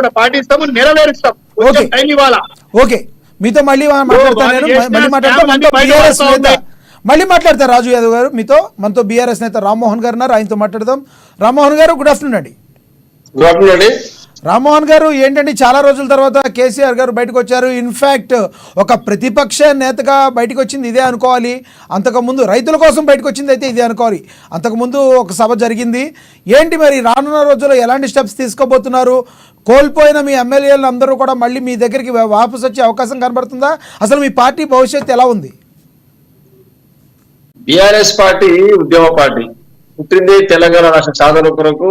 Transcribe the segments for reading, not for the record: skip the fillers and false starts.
కూడా పాటిస్తాము, నెరవేరుస్తాం. టైం ఇవ్వాలా. ఓకే, మీతో మళ్ళీ మళ్ళీ మాట్లాడతారు రాజు యాదవ్ గారు మీతో. మనతో బీఆర్ఎస్ నేత రామ్మోహన్ గారు ఉన్నారు, ఆయనతో మాట్లాడదాం. రామ్మోహన్ గారు గుడ్ ఆఫ్టర్నూన్ అండి. గుడ్ ఆఫ్టర్నూన్ అండి. రామ్మోహన్ గారు, ఏంటంటే చాలా రోజుల తర్వాత కేసీఆర్ గారు బయటకు వచ్చారు. ఇన్ఫ్యాక్ట్ ఒక ప్రతిపక్ష నేతగా బయటకు వచ్చింది ఇదే అనుకోవాలి. అంతకుముందు రైతుల కోసం బయటకు వచ్చింది అయితే ఇదే అనుకోవాలి. అంతకుముందు ఒక సభ జరిగింది. ఏంటి మరి రానున్న రోజుల్లో ఎలాంటి స్టెప్స్ తీసుకోబోతున్నారు? కోల్పోయిన మీ ఎమ్మెల్యేలు అందరూ కూడా మళ్ళీ మీ దగ్గరికి వాపసు వచ్చే అవకాశం కనబడుతుందా? అసలు మీ పార్టీ భవిష్యత్తు ఎలా ఉంది? బీఆర్ఎస్ పార్టీ ఉద్యమ పార్టీ, పుట్టింది తెలంగాణ రాష్ట్ర సాధన కొరకు.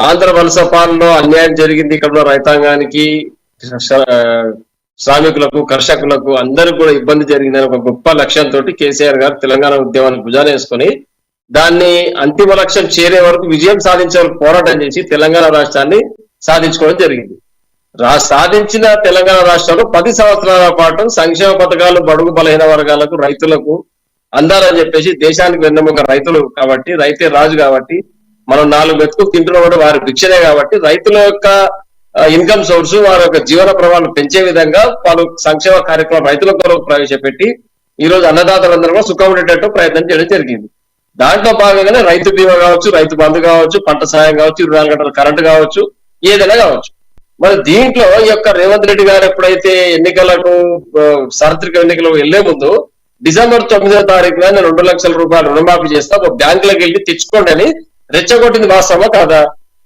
ఆంధ్ర వలస పాలనలో అన్యాయం జరిగింది ఇక్కడ రైతాంగానికి, శ్రామికులకు, కర్షకులకు అందరూ కూడా ఇబ్బంది జరిగిందని ఒక గొప్ప లక్ష్యంతో కేసీఆర్ గారు తెలంగాణ ఉద్యమాన్ని భుజాన వేసుకొని దాన్ని అంతిమ లక్ష్యం చేరే వరకు విజయం సాధించే వరకు పోరాటం చేసి తెలంగాణ రాష్ట్రాన్ని సాధించుకోవడం జరిగింది. సాధించిన తెలంగాణ రాష్ట్రంలో 10 సంవత్సరాల పాటు సంక్షేమ పథకాలు బడుగు బలహీన వర్గాలకు, రైతులకు అందాలని చెప్పేసి, దేశానికి వెన్నెముక రైతులు కాబట్టి, రైతే రాజు కాబట్టి, మనం 4 మెతుకు తింటున్న కూడా వారి భిక్షనే కాబట్టి, రైతుల యొక్క ఇన్కమ్ సోర్స్, వారి యొక్క జీవన ప్రమాణాలు పెంచే విధంగా పలు సంక్షేమ కార్యక్రమం రైతుల కొరకు ప్రవేశపెట్టి ఈ రోజు అన్నదాతలందరూ కూడా సుఖం ఉండేటట్టు ప్రయత్నం చేయడం జరిగింది. దాంట్లో భాగంగానే రైతు బీమా కావచ్చు, రైతు బంధు కావచ్చు, పంట సాయం కావచ్చు, 24 గంటల కరెంటు కావచ్చు, ఏదైనా కావచ్చు. మరి దీంట్లో ఈ యొక్క రేవంత్ రెడ్డి గారు ఎప్పుడైతే ఎన్నికలకు సార్వత్రిక ఎన్నికలకు వెళ్లే ముందు డిసెంబర్ 9వ తారీఖున నేను 2 లక్షల రూపాయలు రుణమాఫీ చేస్తా, ఒక బ్యాంకులకు వెళ్ళి తెచ్చుకోండి అని రెచ్చగొట్టింది వాస్తవమా కాదా?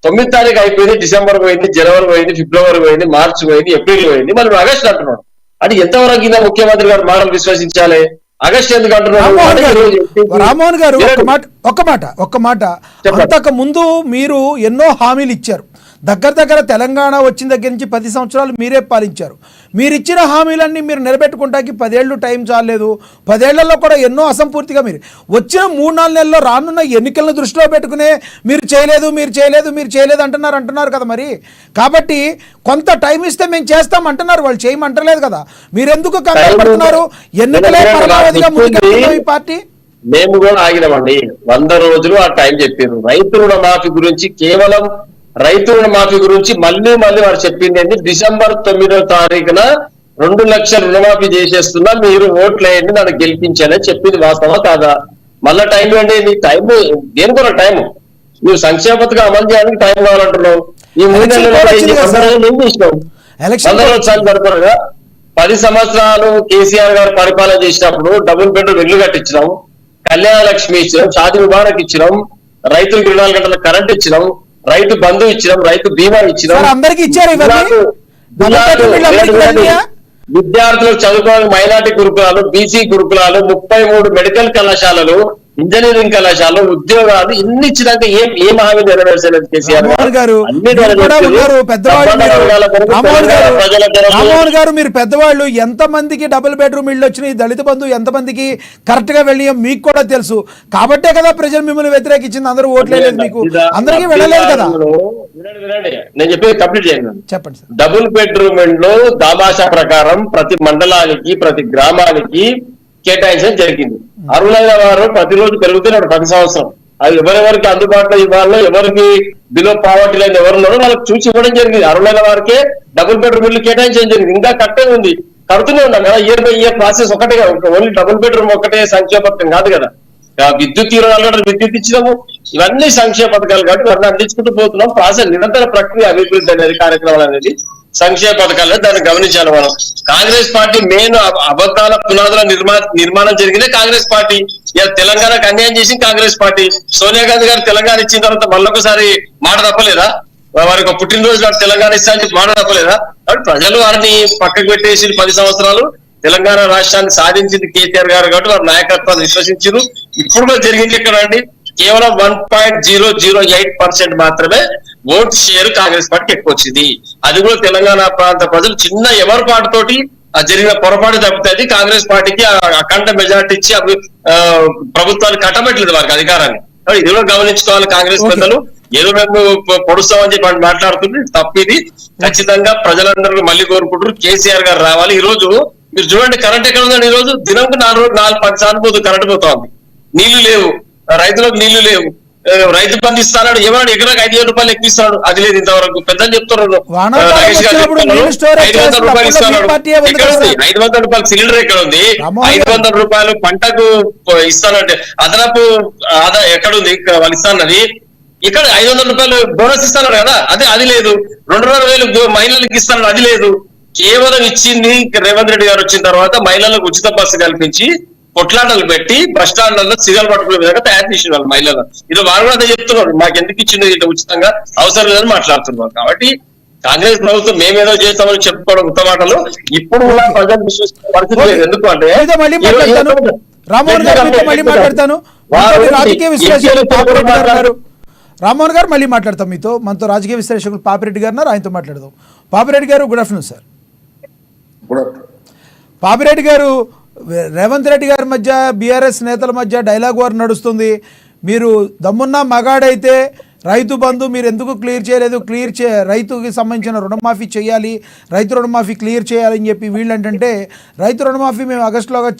9వ తారీఖు అయిపోయింది, డిసెంబర్ పోయింది, జనవరి పోయింది, ఫిబ్రవరి పోయింది, మార్చి పోయింది, ఏప్రిల్ పోయింది, మరి ఆగస్టు అంటున్నాడు. అంటే ఎంతవరకు ఇలా ముఖ్యమంత్రి గారు మాటలు విశ్వసించాలి? ఆగస్టు ఎందుకు అంటున్నారు? రామ్మోహన్ గారు ఒక్క మాట అంతకు ముందు మీరు ఎన్నో హామీలు ఇచ్చారు. దగ్గర తెలంగాణ వచ్చిన దగ్గర నుంచి 10 సంవత్సరాలు మీరే పాలించారు. మీరు ఇచ్చిన హామీలన్నీ మీరు నిలబెట్టుకుంటాకి 10 ఏళ్ళు టైం చాలేదు. 10 ఏళ్లలో కూడా ఎన్నో అసంపూర్తిగా మీరు వచ్చిన 3-4 నెలల్లో రానున్న ఎన్నికలను దృష్టిలో పెట్టుకునే మీరు చేయలేదు అంటున్నారు కదా. మరి కాబట్టి కొంత టైం ఇస్తే మేము చేస్తాం అంటున్నారు, వాళ్ళు చేయమంటలేదు కదా. మీరు ఎందుకు కంగారు పడుతున్నారు? ఎన్నికలే పరమావధిగా ముందుకెళ్తున్నారు ఈ పార్టీ. మేము కూడా ఆగినామండి. 100 రోజులు ఆ టైం చెప్పారు. రైతు రుణమాఫీ గురించి కేవలం రైతు రుణమాఫీ గురించి మళ్ళీ వారు చెప్పింది ఏంటి? డిసెంబర్ 9వ తారీఖున 2 లక్షల రుణమాఫీ చేసేస్తున్నా, మీరు ఓట్లు వేయండి, నన్ను గెలిపించాలని చెప్పింది వాస్తవా కాదా? మళ్ళా టైం ఏంటి? నీ టైం దేని కూడా టైం నువ్వు సంక్షేమ పథకం అమలు చేయడానికి టైం కావాలంటున్నావు. ఈ 3 నెలలు ఏం చేసినావు? 100 రోజులు సరిపడగా 10 సంవత్సరాలు కేసీఆర్ గారు పరిపాలన చేసినప్పుడు డబుల్ బెడ్రూమ్ ఇల్లు కట్టించినాం, కళ్యాణ లక్ష్మి ఇచ్చినాం, షాదీ ముబారక్ ఇచ్చినాం, రైతులకు 24 గంటల కరెంట్ ఇచ్చినాం, రైతు బంధు ఇచ్చినాం, రైతు బీమా ఇచ్చినాం. అందరికి ఇచ్చారు. విద్యార్థులకు చదువుకోవడానికి మైనార్టీ గురుకులాలు, బీసీ గురుకులాలు, 33 మెడికల్ కళాశాలలు, ఇంజనీరింగ్ కళాశాలలు, ఉద్యోగాలు ఇన్ని ఇచ్చినాక ఏం హామీ నెరవేర్చలేదు కేసీఆర్ గారు. రామ్మోహన్ గారు, మీరు పెద్దవాళ్ళు, ఎంతమందికి డబుల్ బెడ్రూమ్ ఇళ్ళు వచ్చినాయి, దళిత బంధు ఎంతమందికి కరెక్ట్ గా వెళ్ళి మీకు కూడా తెలుసు. కాబట్టే కదా ప్రజలు మిమ్మల్ని వ్యతిరేకించింది. అందరూ ఓట్లేదు, మీకు అందరికీ వెళ్ళలేదు కదా. నేను చెప్పేది కంప్లీట్ చేయండి. చెప్పండి సార్. డబుల్ బెడ్రూమ్ ఇండ్లు దామాషా ప్రకారం ప్రతి మండలానికి, ప్రతి గ్రామానికి కేటాయించడం జరిగింది. అర్హులైన వారు ప్రతిరోజు పెరుగుతున్నాడు 10 సంవత్సరం. అది ఎవరెవరికి అందుబాటులో ఇవ్వాలో, ఎవరికి బిలో పావర్టీ లైన్ ఎవరున్నారో వాళ్ళకి చూసి ఇవ్వడం జరిగింది. అర్హులైన వారికే డబుల్ బెడ్రూమ్ ఇల్లు కేటాయించడం జరిగింది. ఇంకా కట్టే ఉంది, కడుతూనే ఉన్నాం కదా. ఇయర్ బై ఇయర్ ప్రాసెస్ ఒకటే, ఓన్లీ డబుల్ బెడ్రూమ్ ఒకటే సంక్షేమ పథకం కాదు కదా. విద్యుత్ 24 గంటలు విద్యుత్ ఇచ్చినాము. ఇవన్నీ సంక్షేమ పథకాలు కాబట్టి ఇవన్నీ అందించుకుంటూ పోతున్నాం. ప్రాసెస్ నిరంతర ప్రక్రియ, అభివృద్ధి అనేది కార్యక్రమాలు అనేది సంక్షేమ పథకాలు దాన్ని గమనించాలి మనం. కాంగ్రెస్ పార్టీ మెయిన్ అబద్ధాల పునాదుల నిర్మాణం జరిగిందే కాంగ్రెస్ పార్టీ. ఇలా తెలంగాణకు అన్యాయం చేసి కాంగ్రెస్ పార్టీ. సోనియా గాంధీ గారు తెలంగాణ ఇచ్చిన తర్వాత మళ్ళొకసారి మాట తప్పలేదా? వారికి ఒక పుట్టినరోజు నాడు తెలంగాణ ఇస్తా అని చెప్పి మాట తప్పలేదా? కాబట్టి ప్రజలు వారిని పక్కకు పెట్టేసి 10 సంవత్సరాలు తెలంగాణ రాష్ట్రాన్ని సాధించింది కేసీఆర్ గారు కాబట్టి వారి నాయకత్వాన్ని విశ్వసించారు. ఇప్పుడు కూడా జరిగింది ఎక్కడ అండి? కేవలం 1.008% మాత్రమే ఓటు షేర్ కాంగ్రెస్ పార్టీకి ఎక్కువ వచ్చింది. అది కూడా తెలంగాణ ప్రాంత ప్రజలు చిన్న ఎవరిపాటుతోటి జరిగిన పొరపాటు తప్పుతుంది. కాంగ్రెస్ పార్టీకి అఖండ మెజార్టీ ఇచ్చి ప్రభుత్వాన్ని కట్టబెట్టలేదు వారికి అధికారాన్ని. ఇది కూడా గమనించుకోవాలి కాంగ్రెస్ పెద్దలు. ఏదో మేము పొడుస్తామని చెప్పి మాట్లాడుతుంది తప్పిది. ఖచ్చితంగా ప్రజలందరూ మళ్ళీ కోరుకుంటారు కేసీఆర్ గారు రావాలి. ఈ రోజు మీరు చూడండి కరెంట్ ఎక్కడ ఉందండి? ఈ రోజు దినంకు 4-10 సార్లు కరెంట్ పోతా ఉంది. నీళ్లు లేవు, రైతులకు నీళ్లు లేవు. రైతు బంధు ఇస్తాడు, ఏమన్నాడు ఎకరాకు 5,000 రూపాయలు ఎక్కువ ఇస్తాడు, అది లేదు ఇంతవరకు. పెద్దలు చెప్తున్నారు వానాకాలం నాగేష్ గారు వచ్చినప్పుడు చెప్తున్నారు, నీళ్ళు స్టోరేజ్ 500 రూపాయలు చేస్తున్నప్పుడు ఇస్తాడు. మీ పార్టీ ఏముంది ఎక్కడ ఉంది కదా? 500 రూపాయలు సిలిండర్ ఎక్కడ ఉంది? రామ్మోహన్ 500 రూపాయలు పంటకు ఇస్తానంటే అదనపు ఆదా ఎక్కడుంది? ఇక్కడ వాళ్ళు ఇస్తానది ఇక్కడ 500 రూపాయలు బోనస్ ఇస్తాను కదా, అది లేదు. 2,500 మహిళలకు ఇస్తాను, అది లేదు. కేవలం ఇచ్చింది రేవంత్ రెడ్డి గారు వచ్చిన తర్వాత మహిళలకు ఉచిత బస్సు కల్పించి కొట్లాటలు పెట్టి బస్ స్టాండ్లలో సిగల్ పట్టుకునే విధంగా తయారు చేసిన వాళ్ళు మహిళలు. ఇది వాళ్ళు కూడా అదే చెప్తున్నారు, మాకు ఎందుకు ఇచ్చింది ఇట్లా ఉచితంగా, అవసరం లేదని మాట్లాడుతున్నారు. కాబట్టి కాంగ్రెస్ ప్రభుత్వం మేమేదో చేస్తామని చెప్పుకోవడం ఉత్త మాటలు. ఇప్పుడు కూడా ప్రజలు విశ్వసించే పరిస్థితి లేదు. ఎందుకు అంటే మీతో మళ్ళీ మాట్లాడతాను రామ్మోహన్ గారు, మీతో మళ్ళీ మాట్లాడతాను. మీతో రాజకీయ విశ్లేషకులు పాపిరెడ్డి గారు ఉన్నారు. రామ్మోహన్ గారు మళ్ళీ మాట్లాడతాం మీతో. మనతో రాజకీయ విశ్లేషకులు పాపిరెడ్డి గారు ఉన్నారు, ఆయనతో మాట్లాడదాం. పాపిరెడ్డి గారు గుడ్ ఆఫ్టర్నూన్ సార్. పాపిరెడ్డి గారు, రేవంత్ రెడ్డి గారి మధ్య బీఆర్ఎస్ నేతల మధ్య డైలాగ్ వార్ నడుస్తుంది. మీరు దమ్మున్న మగాడైతే రైతు బంధు మీరు ఎందుకు క్లియర్ చేయలేదు, రైతుకి సంబంధించిన రుణమాఫీ చేయాలి, రైతు రుణమాఫీ క్లియర్ చేయాలని చెప్పి వీళ్ళు ఏంటంటే రైతు రుణమాఫీ మేము ఆగస్టులోగా